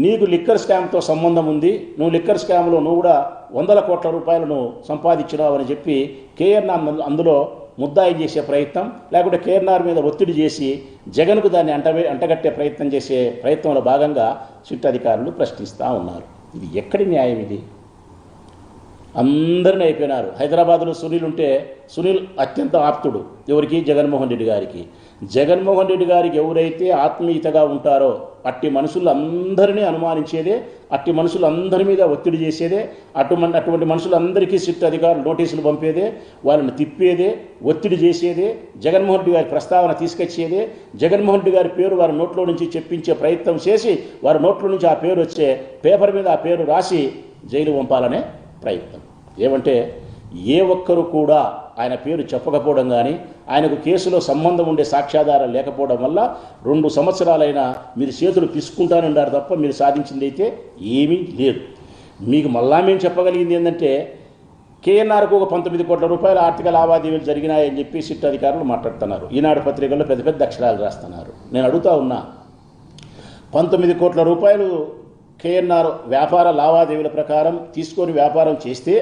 నీకు లిక్కర్ స్కామ్తో సంబంధం ఉంది, నువ్వు లిక్కర్ స్కామ్లో నువ్వు కూడా 100 కోట్ల రూపాయలను సంపాదించినావు అని చెప్పి కేఎన్ఆర్ అందులో ముద్దాయి చేసే ప్రయత్నం, లేకుంటే కేఎన్ఆర్ మీద ఒత్తిడి చేసి జగన్కు దాన్ని అంటగట్టే ప్రయత్నం చేసే ప్రయత్నంలో భాగంగా సిట్ అధికారులు ప్రశ్నిస్తూ ఉన్నారు. ఇది ఎక్కడి న్యాయం? ఇది అందరినీ అయిపోయినారు. హైదరాబాద్లో సునీల్ ఉంటే సునీల్ అత్యంత ఆప్తుడు ఎవరికి? జగన్మోహన్ రెడ్డి గారికి. జగన్మోహన్ రెడ్డి గారికి ఎవరైతే ఆత్మీయతగా ఉంటారో అట్టి మనుషులందరినీ అనుమానించేదే, అట్టి మనుషులందరి మీద ఒత్తిడి చేసేదే, అటువంటి మనుషులందరికీ సిట్ అధికారులు నోటీసులు పంపేదే, వాళ్ళని తిప్పేదే, ఒత్తిడి చేసేదే, జగన్మోహన్ రెడ్డి గారి ప్రస్తావన తీసుకొచ్చేదే, జగన్మోహన్ రెడ్డి గారి పేరు వారి నోట్లో నుంచి చెప్పించే ప్రయత్నం చేసి వారి నోట్లో నుంచి ఆ పేరు వచ్చే పేపర్ మీద ఆ పేరు రాసి జైలు పంపాలనే ప్రయత్నం. ఏమంటే ఏ ఒక్కరు కూడా ఆయన పేరు చెప్పకపోవడం కానీ, ఆయనకు కేసులో సంబంధం ఉండే సాక్ష్యాధారాలు లేకపోవడం వల్ల 2 సంవత్సరాలైనా మీరు చేతులు పిసుకుంటానన్నారు తప్ప మీరు సాధించింది అయితే ఏమీ లేదు. మీకు మళ్ళా మేము చెప్పగలిగింది ఏంటంటే కేఎన్ఆర్కు ఒక 19 కోట్ల రూపాయల ఆర్థిక లావాదేవీలు జరిగినాయని చెప్పి సిట్ అధికారులు మాట్లాడుతున్నారు. ఈనాడు పత్రికల్లో పెద్ద పెద్ద అక్షరాలు రాస్తున్నారు. నేను అడుగుతా ఉన్నా, 19 కోట్ల రూపాయలు కేఎన్ఆర్ వ్యాపార లావాదేవీల ప్రకారం తీసుకొని వ్యాపారం చేస్తే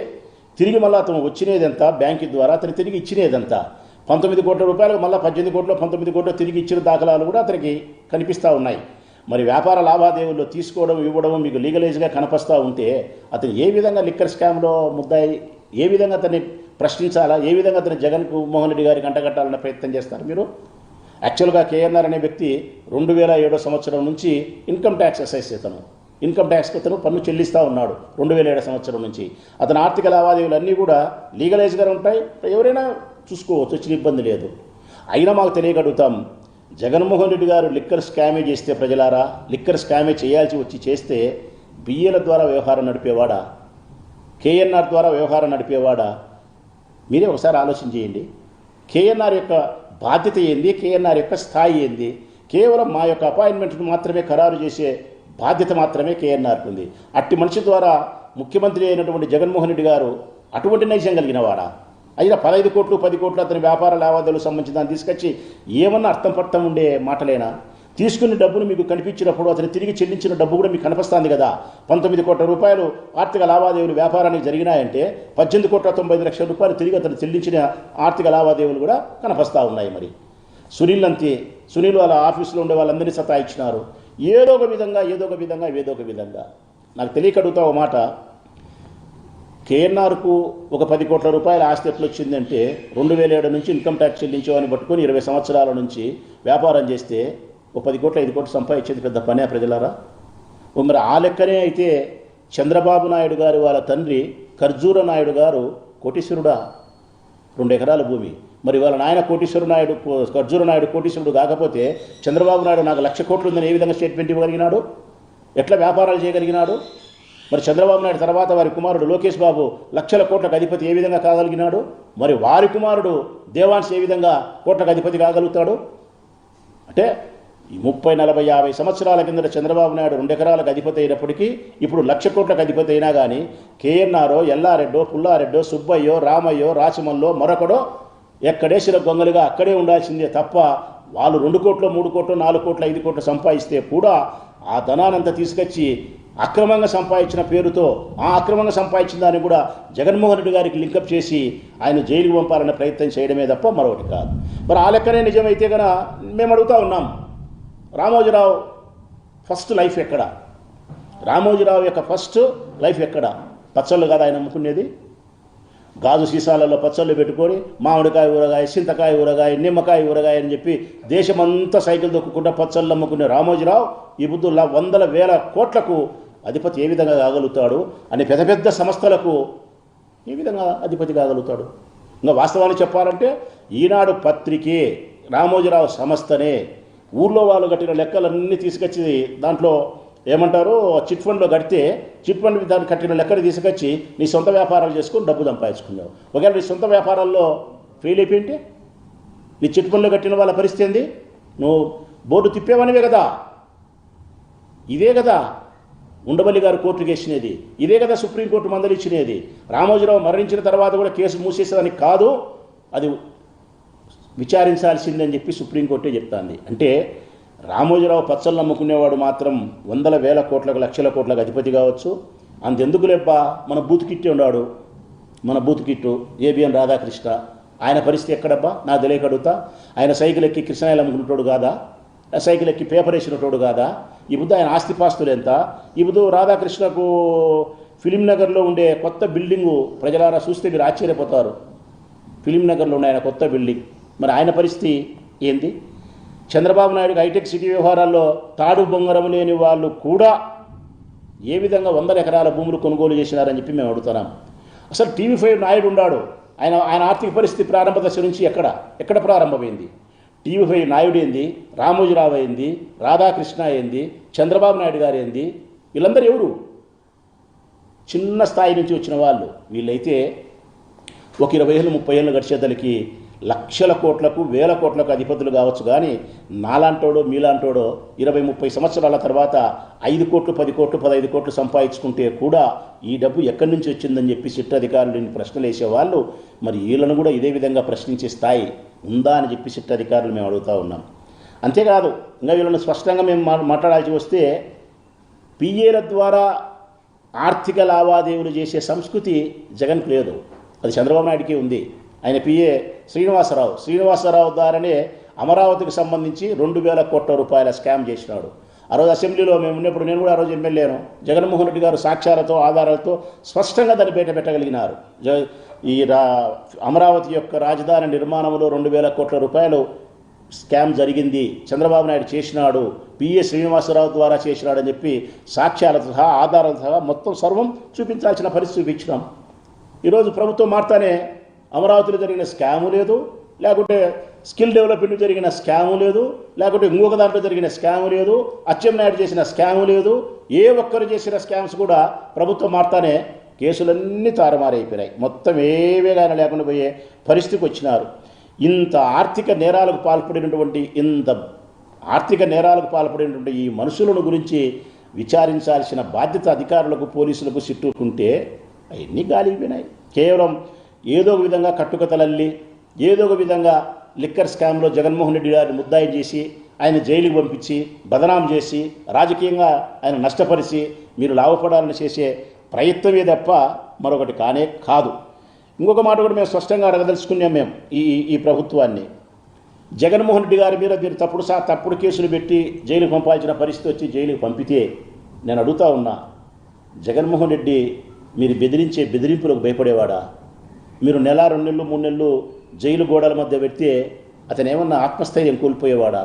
తిరిగి మళ్ళీ అతను వచ్చినేదంతా బ్యాంకు ద్వారా అతను తిరిగి ఇచ్చినేదంతా 19 కోట్ల రూపాయలు, మళ్ళీ 18 కోట్లు 19 కోట్లు తిరిగి ఇచ్చిన దాఖలాలు కూడా అతనికి కనిపిస్తూ ఉన్నాయి. మరి వ్యాపార లావాదేవీల్లో తీసుకోవడం ఇవ్వడం మీకు లీగలైజ్గా కనిపిస్తూ ఉంటే అతను ఏ విధంగా లిక్కర్ స్కామ్లో ముద్దాయి, ఏ విధంగా అతన్ని ప్రశ్నించాలా, ఏ విధంగా అతను జగన్మోహన్ రెడ్డి గారికి అంటగట్టాలన్న ప్రయత్నం చేస్తారు మీరు? యాక్చువల్గా కేఎన్ఆర్ అనే వ్యక్తి 2007 సంవత్సరం నుంచి ఇన్కమ్ ట్యాక్స్ అసైస్ అతను ఇన్కమ్ ట్యాక్స్కి అతను పన్ను చెల్లిస్తూ ఉన్నాడు 2007 సంవత్సరం నుంచి. అతని ఆర్థిక లావాదేవీలు అన్నీ కూడా లీగలైజ్గా ఉంటాయి, ఎవరైనా చూసుకోవచ్చు, వచ్చిన ఇబ్బంది లేదు. అయినా మాకు తెలియగలుగుతాం, జగన్మోహన్ రెడ్డి గారు లిక్కర్ స్కామే చేస్తే ప్రజలారా, లిక్కర్ స్కామే చేయాల్సి వచ్చి చేస్తే బిఏల ద్వారా వ్యవహారం నడిపేవాడా, కేఎన్ఆర్ ద్వారా వ్యవహారం నడిపేవాడా? మీరే ఒకసారి ఆలోచన చేయండి. కేఎన్ఆర్ యొక్క బాధ్యత ఏంది, కేఎన్ఆర్ యొక్క స్థాయి ఏంది? కేవలం మా యొక్క అపాయింట్మెంట్ను మాత్రమే ఖరారు చేసే బాధ్యత మాత్రమే కేఎన్ఆర్కు ఉంది. అట్టి మనిషి ద్వారా ముఖ్యమంత్రి అయినటువంటి జగన్మోహన్ రెడ్డి గారు అటువంటి నైజం కలిగిన వాడా? అయినా 15 కోట్లు 10 కోట్లు అతని వ్యాపార లావాదేవీలకు సంబంధించి దాన్ని తీసుకొచ్చి ఏమన్నా అర్థం పర్థం ఉండే మాటలేనా? తీసుకున్న డబ్బును మీకు కనిపించినప్పుడు అతను తిరిగి చెల్లించిన డబ్బు కూడా మీకు కనిపిస్తుంది కదా. 19 కోట్ల రూపాయలు ఆర్థిక లావాదేవీలు వ్యాపారానికి జరిగినాయంటే 18 కోట్ల 95 లక్షల రూపాయలు తిరిగి అతను చెల్లించిన ఆర్థిక లావాదేవీలు కూడా కనిపిస్తూ ఉన్నాయి. మరి సునీల్ అంతే, సునీల్ వాళ్ళ ఆఫీసులో ఉండే వాళ్ళందరినీ సతాయించినారు. ఏదో ఒక విధంగా నాకు తెలియకడుగుతా ఒక మాట, కేఎన్ఆర్కు ఒక 10 కోట్ల రూపాయల ఆస్తి ఎట్లు వచ్చిందంటే 2007 నుంచి ఇన్కమ్ ట్యాక్స్ చెల్లించేవాని పట్టుకొని 20 సంవత్సరాల నుంచి వ్యాపారం చేస్తే ఒక 10 కోట్ల 5 కోట్లు సంపాదించేది పెద్ద పనే ప్రజలారా? మరి ఆ లెక్కనే అయితే చంద్రబాబు నాయుడు గారు వాళ్ళ తండ్రి ఖర్జూర నాయుడు గారు కోటీశ్వరుడా, 2 ఎకరాల భూమి. మరి వాళ్ళ నాయన ఖర్జూర నాయుడు కోటీశ్వరుడు కాకపోతే చంద్రబాబు నాయుడు నాకు 1,00,000 కోట్లు ఉందని ఏ విధంగా స్టేట్మెంట్ ఇవ్వగలిగినాడు? ఎట్లా వ్యాపారాలు చేయగలిగినాడు? మరి చంద్రబాబు నాయుడు తర్వాత వారి కుమారుడు లోకేష్ బాబు లక్షల కోట్లకు అధిపతి ఏ విధంగా కాగలిగినాడు? మరి వారి కుమారుడు దేవాన్స్ ఏ విధంగా కోట్లకు అధిపతి కాగలుగుతాడు? అంటే 30, 40, 50 సంవత్సరాల కిందట చంద్రబాబు నాయుడు 2 ఎకరాలకు అధిపతి అయినప్పటికీ ఇప్పుడు 1,00,000 కోట్లకు అధిపతి అయినా కానీ కేఎన్ఆరో, ఎల్లారెడ్డో, పుల్లారెడ్డో, సుబ్బయ్యో, రామయ్యో, రాచమల్లో మరొకడో ఎక్కడేసిన గొంగలుగా అక్కడే ఉండాల్సిందే తప్ప వాళ్ళు 2 కోట్లు 3 కోట్లు 4 కోట్లు 5 కోట్లు సంపాదిస్తే కూడా ఆ ధనానంతా తీసుకొచ్చి అక్రమంగా సంపాదించిన పేరుతో ఆ అక్రమంగా సంపాదించిన దాన్ని కూడా జగన్మోహన్ రెడ్డి గారికి లింకప్ చేసి ఆయన జైలుకు పంపాలనే ప్రయత్నం చేయడమే తప్ప మరొకటి కాదు. మరి ఆ లెక్కనే నిజమైతే కనుక మేము అడుగుతూ ఉన్నాం, రామోజీరావు ఫస్ట్ లైఫ్ ఎక్కడ? రామోజీరావు యొక్క ఫస్ట్ లైఫ్ ఎక్కడ? పచ్చళ్ళు కదా ఆయన అమ్ముకునేది, గాజు సీసాలలో పచ్చళ్ళు పెట్టుకొని మామిడికాయ ఊరగాయ, చింతకాయ ఊరగాయ, నిమ్మకాయ ఊరగాయ అని చెప్పి దేశమంతా సైకిల్ దొక్కుకుంటా పచ్చళ్ళు అమ్ముకునే రామోజీరావు ఈ బుద్ధు 100,000 కోట్లకు అధిపతి ఏ విధంగా కాగలుగుతాడు అని పెద్ద పెద్ద సంస్థలకు ఏ విధంగా అధిపతి కాగలుగుతాడు? ఇంకా వాస్తవాన్ని చెప్పాలంటే ఈనాడు పత్రికే రామోజీరావు సంస్థనే ఊర్లో వాళ్ళు కట్టిన లెక్కలన్నీ తీసుకొచ్చి దాంట్లో ఏమంటారు చిట్ ఫండ్లో కడితే చిట్ ఫండ్ దాన్ని కట్టిన లెక్కలు తీసుకొచ్చి నీ సొంత వ్యాపారాలు చేసుకొని డబ్బు సంపాదించుకున్నావు. ఒకవేళ నీ సొంత వ్యాపారాల్లో ఫెయిల్ అయిపోయింటే నీ చిట్ ఫండ్లో కట్టిన వాళ్ళ పరిస్థితి ఏంది? నువ్వు బోర్డు తిప్పేవనివే కదా. ఇదే కదా ఉండవల్లి గారు కోర్టుకు వేసినది, ఇదే కదా సుప్రీంకోర్టు మందలిచ్చినది. రామోజీరావు మరణించిన తర్వాత కూడా కేసు మూసేసేదానికి కాదు, అది విచారించాల్సిందని చెప్పి సుప్రీంకోర్టే చెప్తాంది. అంటే రామోజీరావు పచ్చళ్ళు నమ్ముకునేవాడు మాత్రం వందల వేల కోట్లకు లక్షల కోట్లకు అధిపతి కావచ్చు. అంతెందుకు లేబ్బా, మన బూత్ కిట్టే ఉన్నాడు, మన బూత్ కిట్టు ఏబిఎన్ రాధాకృష్ణ. ఆయన పరిస్థితి ఎక్కడబ్బా నాకు తెలియక అడుగుతా. ఆయన సైకిల్ ఎక్కి కృష్ణాయిలు అమ్ముకునేటోడు కాదా, సైకిల్ ఎక్కి పేపర్ వేసినటోడు కాదా? ఇప్పుడు ఆయన ఆస్తిపాస్తులు ఎంత? ఇప్పుడు రాధాకృష్ణకు ఫిలిం నగర్లో ఉండే కొత్త బిల్డింగు ప్రజలారా చూస్తే మీరు ఆశ్చర్యపోతారు. ఫిలిం నగర్లో ఉన్న ఆయన కొత్త బిల్డింగ్, మరి ఆయన పరిస్థితి ఏంది? చంద్రబాబు నాయుడుకి హైటెక్ సిటీ వ్యవహారాల్లో తాడు బొంగరం లేని వాళ్ళు కూడా ఏ విధంగా 100 ఎకరాల భూములు కొనుగోలు చేసినారని చెప్పి మేము అడుగుతున్నాం. అసలు TV5 నాయుడు ఉన్నాడు, ఆయన ఆర్థిక పరిస్థితి ప్రారంభ దశ నుంచి ఎక్కడ ప్రారంభమైంది? TV5 నాయుడు ఏంది, రామోజీరావు ఏంది, రాధాకృష్ణ ఏంది, చంద్రబాబు నాయుడు గారు ఏంది? వీళ్ళందరూ ఎవరు? చిన్న స్థాయి నుంచి వచ్చిన వాళ్ళు. వీళ్ళైతే ఒక 20 ఏళ్ళు 30 ఏళ్ళు గడిచేదలికి లక్షల కోట్లకు వేల కోట్లకు అధిపతులు కావచ్చు. కానీ నాలాంటోడో మీలాంటోడో 20-30 సంవత్సరాల తర్వాత 5 కోట్లు 10 కోట్లు 15 కోట్లు సంపాదించుకుంటే కూడా ఈ డబ్బు ఎక్కడి నుంచి వచ్చిందని చెప్పి సిట్ అధికారులు ప్రశ్నలు వేసేవాళ్ళు. మరి వీళ్ళను కూడా ఇదే విధంగా ప్రశ్నించే స్థాయి ఉందా అని చెప్పి సిట్ అధికారులు మేము అడుగుతూ ఉన్నాం. అంతేకాదు, ఇంకా వీళ్ళని స్పష్టంగా మేము మాట్లాడాల్సి వస్తే పిఏల ద్వారా ఆర్థిక లావాదేవీలు చేసే సంస్కృతి జగన్కు లేదు, అది చంద్రబాబు నాయుడికి ఉంది. ఆయన పిఏ శ్రీనివాసరావు ద్వారానే అమరావతికి సంబంధించి 2,000 కోట్ల రూపాయల స్కామ్ చేసినాడు. ఆ రోజు అసెంబ్లీలో మేము ఉన్నప్పుడు, నేను కూడా ఆ రోజు ఎమ్మెల్యేను, జగన్మోహన్ రెడ్డి గారు సాక్ష్యాలతో ఆధారాలతో స్పష్టంగా దాన్ని బయట పెట్టగలిగినారు. ఈ అమరావతి యొక్క రాజధాని నిర్మాణంలో 2,000 కోట్ల రూపాయలు స్కామ్ జరిగింది, చంద్రబాబు నాయుడు చేసినాడు, పిఏ శ్రీనివాసరావు ద్వారా చేసినాడని చెప్పి సాక్ష్యాలతో సహా ఆధారాలతో సహా మొత్తం సర్వం చూపించాల్సిన పరిస్థితి చూపించినాం. ఈరోజు ప్రభుత్వం మారుతానే అమరావతిలో జరిగిన స్కాము లేదు, లేకుంటే స్కిల్ డెవలప్మెంట్ జరిగిన స్కాము లేదు, లేకుంటే ఇంకొక దాంట్లో జరిగిన స్కాము లేదు, అచ్చెన్నాయుడు చేసిన స్కాము లేదు. ఏ ఒక్కరు చేసిన స్కామ్స్ కూడా ప్రభుత్వం మారుతానే కేసులన్నీ తారుమారైపోయినాయి. మొత్తం ఏవేగానే లేకుండా పోయే పరిస్థితికి వచ్చినారు. ఇంత ఆర్థిక నేరాలకు పాల్పడినటువంటి ఈ మనుషులను గురించి విచారించాల్సిన బాధ్యత అధికారులకు పోలీసులకు చుట్టూకుంటే అవన్నీ గాలిపోయినాయి. కేవలం ఏదో ఒక విధంగా కట్టుకథలల్లి, ఏదో ఒక విధంగా లిక్కర్ స్కామ్లో జగన్మోహన్ రెడ్డి గారిని ముద్దాయి చేసి ఆయన జైలుకి పంపించి బదనాం చేసి రాజకీయంగా ఆయన నష్టపరిచి మీరు లాభపడాలని చేసే ప్రయత్నమే తప్ప మరొకటి కానే కాదు. ఇంకొక మాట కూడా మేము స్పష్టంగా అడగదలుచుకున్నాం. మేము ఈ ప్రభుత్వాన్ని, జగన్మోహన్ రెడ్డి గారి మీద మీరు తప్పుడు కేసులు పెట్టి జైలుకు పంపాల్సిన పరిస్థితి వచ్చి జైలుకు పంపితే నేను అడుగుతా ఉన్నా, జగన్మోహన్ రెడ్డి మీరు బెదిరించే బెదిరింపులకు భయపడేవాడా? మీరు 1 నెల 2 నెలలు 3 నెలలు జైలు గోడల మధ్య పెడితే అతనేమన్నా ఆత్మస్థైర్యం కోల్పోయేవాడా?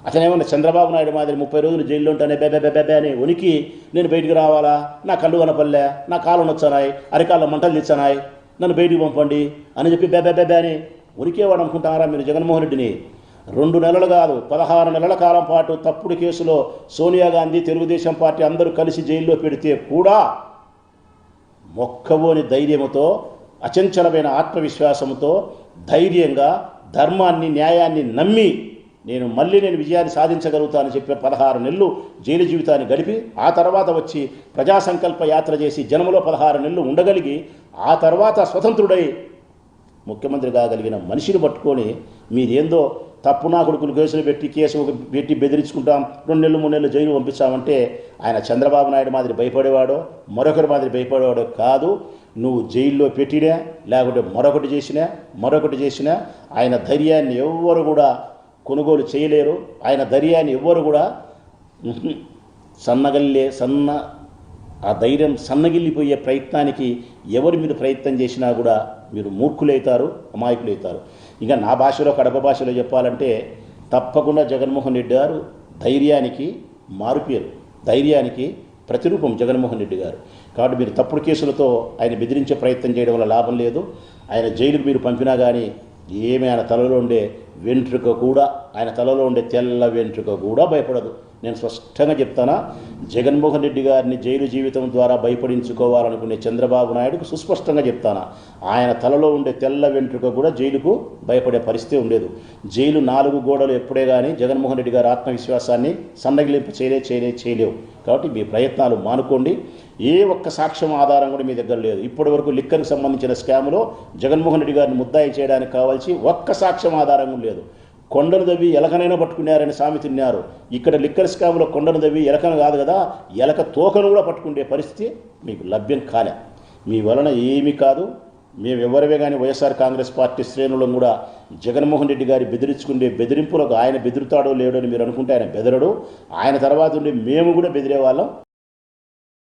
అతనేమన్నా చంద్రబాబు నాయుడు మాదిరి 30 రోజులు జైల్లో ఉంటానే బెబె అని వణికి నేను బయటికి రావాలా, నా కళ్ళు కనపల్లే, నా కాళ్ళు నొచ్చనాయి, అరికాళ్ళ మంటలు తెచ్చనాయి, నన్ను బయటికి పంపండి అని చెప్పి బెబె అని ఉనికేవాడు అనుకుంటారా మీరు జగన్మోహన్ రెడ్డిని? 2 నెలలు కాదు 16 నెలల కాలం పాటు తప్పుడు కేసులో సోనియా గాంధీ, తెలుగుదేశం పార్టీ అందరూ కలిసి జైల్లో పెడితే కూడా మొక్కవోని ధైర్యంతో, అచంచలమైన ఆత్మవిశ్వాసంతో, ధైర్యంగా ధర్మాన్ని న్యాయాన్ని నమ్మి నేను విజయాన్ని సాధించగలుగుతానని చెప్పి 16 నెలలు జైలు జీవితాన్ని గడిపి ఆ తర్వాత వచ్చి ప్రజా సంకల్ప యాత్ర చేసి జనంలో 16 నెలలు ఉండగలిగి ఆ తర్వాత స్వతంత్రుడై ముఖ్యమంత్రి కాగలిగిన మనిషిని పట్టుకొని మీరేందో తప్పు నా కొడుకులు కేసులు పెట్టి బెదిరించుకుంటాం, 2 నెలలు 3 నెలలు జైలు పంపిస్తామంటే ఆయన చంద్రబాబు నాయుడు మాదిరి భయపడేవాడో మరొకరి మాదిరి భయపడేవాడో కాదు. నువ్వు జైల్లో పెట్టినా లేకుంటే మరొకటి చేసినా ఆయన ధైర్యాన్ని ఎవ్వరు కూడా కొనుగోలు చేయలేరు. ఆయన ధైర్యాన్ని ఎవ్వరు కూడా ఆ ధైర్యం సన్నగిల్లిపోయే ప్రయత్నానికి ఎవరి మీద ప్రయత్నం చేసినా కూడా మీరు మూర్ఖులవుతారు, అమాయకులవుతారు. ఇంకా నా భాషలో, కడప భాషలో చెప్పాలంటే తప్పకుండా జగన్మోహన్ రెడ్డి గారు ధైర్యానికి మారుపేరు, ధైర్యానికి ప్రతిరూపం జగన్మోహన్ రెడ్డి గారు. కాబట్టి మీరు తప్పుడు కేసులతో ఆయన బెదిరించే ప్రయత్నం చేయడం వల్ల లాభం లేదు. ఆయన జైలుకు మీరు పంపినా కానీ ఏమి ఆయన తలలో ఉండే వెంట్రుక కూడా, ఆయన తలలో ఉండే తెల్ల వెంట్రుక కూడా భయపడదు. నేను స్పష్టంగా చెప్తానా, జగన్మోహన్ రెడ్డి గారిని జైలు జీవితం ద్వారా భయపడించుకోవాలనుకునే చంద్రబాబు నాయుడుకు సుస్పష్టంగా చెప్తానా, ఆయన తలలో ఉండే తెల్ల వెంట్రుక కూడా జైలుకు భయపడే పరిస్థితి ఉండేది. జైలు 4 గోడలు ఎప్పుడే కానీ జగన్మోహన్ రెడ్డి గారి ఆత్మవిశ్వాసాన్ని సన్నగిలింపు చేయలేవు. కాబట్టి మీ ప్రయత్నాలు మానుకోండి. ఏ ఒక్క సాక్ష్యం ఆధారం కూడా మీ దగ్గర లేదు. ఇప్పటి వరకు లిక్కర్కి సంబంధించిన స్కామ్లో జగన్మోహన్ రెడ్డి గారిని ముద్దాయి చేయడానికి కావాల్సి ఒక్క సాక్ష్యం ఆధారం లేదు. కొండను దవ్వి ఎలకనైనా పట్టుకున్నారని సామెత తిన్నారు. ఇక్కడ లిక్కర్ స్కామ్లో కొండను దవ్వి ఎలకను కాదు కదా, ఎలక తోకను కూడా పట్టుకునే పరిస్థితి మీకు లభ్యం కాలే. మీ వలన ఏమీ కాదు. మేము ఎవరివే కానీ వైఎస్ఆర్ కాంగ్రెస్ పార్టీ శ్రేణులను కూడా జగన్మోహన్ రెడ్డి గారి బెదిరించుకునే బెదిరింపులకు ఆయన బెదిరుతాడో లేడో అని మీరు అనుకుంటే ఆయన బెదరడు. ఆయన తర్వాత ఉండి మేము కూడా బెదిరే వాళ్ళం.